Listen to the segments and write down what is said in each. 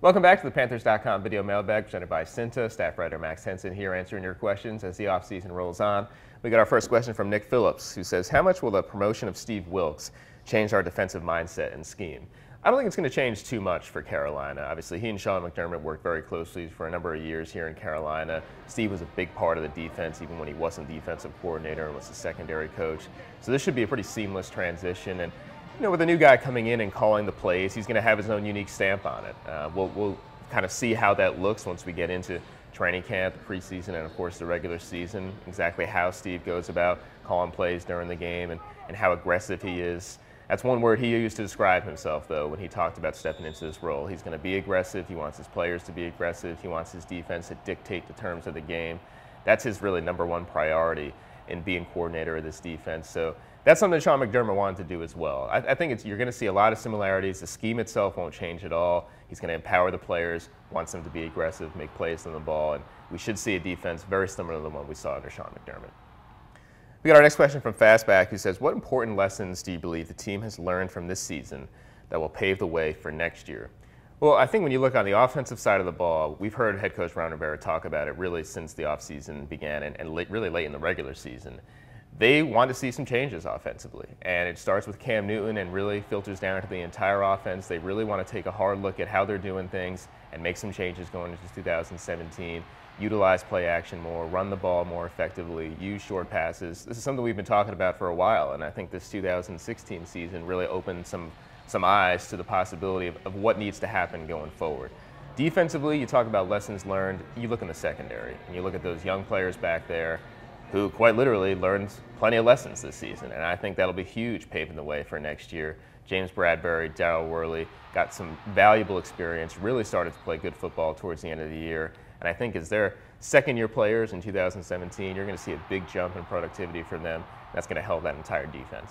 Welcome back to the Panthers.com video mailbag presented by CEENTA. Staff writer Max Henson here answering your questions as the offseason rolls on. We got our first question from Nick Phillips, who says, how much will the promotion of Steve Wilks change our defensive mindset and scheme? I don't think it's going to change too much for Carolina. Obviously, he and Sean McDermott worked very closely for a number of years here in Carolina. Steve was a big part of the defense even when he wasn't defensive coordinator and was the secondary coach. So this should be a pretty seamless transition. And with a new guy coming in and calling the plays, he's going to have his own unique stamp on it. We'll kind of see how that looks once we get into training camp, the preseason, and of course the regular season, exactly how Steve goes about calling plays during the game and how aggressive he is. That's one word he used to describe himself, though, when he talked about stepping into this role. He's going to be aggressive. He wants his players to be aggressive. He wants his defense to dictate the terms of the game. That's his really #1 priority in being coordinator of this defense. So that's something Sean McDermott wanted to do as well. I think you're going to see a lot of similarities. The scheme itself won't change at all. He's going to empower the players, wants them to be aggressive, make plays on the ball, and we should see a defense very similar to the one we saw under Sean McDermott. We got our next question from Fastback, who says, what important lessons do you believe the team has learned from this season that will pave the way for next year? Well, I think when you look on the offensive side of the ball, we've heard head coach Ron Rivera talk about it really since the offseason began and really late in the regular season. They want to see some changes offensively, and it starts with Cam Newton and really filters down to the entire offense. They really want to take a hard look at how they're doing things and make some changes going into 2017. Utilize play action more, run the ball more effectively, use short passes. This is something we've been talking about for a while, and I think this 2016 season really opened some eyes to the possibility of what needs to happen going forward. Defensively, you talk about lessons learned, you look in the secondary, and you look at those young players back there who quite literally learned plenty of lessons this season, and I think that'll be huge, paving the way for next year. James Bradbury, Darryl Worley got some valuable experience, really started to play good football towards the end of the year, and I think as their second-year players in 2017, you're going to see a big jump in productivity from them. That's going to help that entire defense.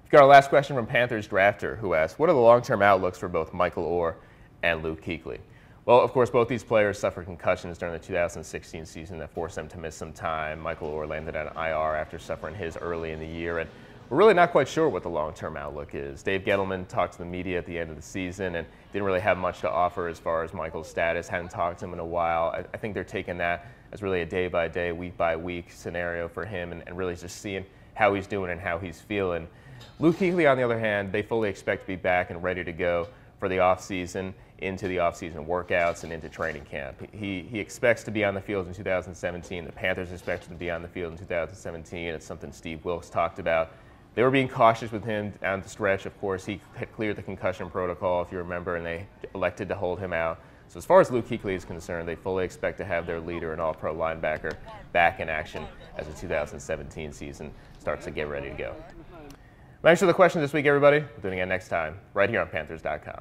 We've got our last question from Panthers Drafter, who asks, what are the long-term outlooks for both Michael Orr and Luke Kuechly? Well, of course, both these players suffered concussions during the 2016 season that forced them to miss some time. Michael Orr landed on IR after suffering his early in the year, and we're really not quite sure what the long-term outlook is. Dave Gettleman talked to the media at the end of the season and didn't really have much to offer as far as Michael's status. Hadn't talked to him in a while. I think they're taking that as really a day-by-day, week-by-week scenario for him and really just seeing how he's doing and how he's feeling. Luke Kuechly, on the other hand, they fully expect to be back and ready to go for the offseason, into the offseason workouts and into training camp. He expects to be on the field in 2017. The Panthers expect him to be on the field in 2017. It's something Steve Wilks talked about. They were being cautious with him down the stretch. Of course, he had cleared the concussion protocol, if you remember, and they elected to hold him out. So as far as Luke Kuechly is concerned, they fully expect to have their leader and all-pro linebacker back in action as the 2017 season starts to get ready to go. Thanks for the question this week, everybody. We'll do it again next time, right here on Panthers.com.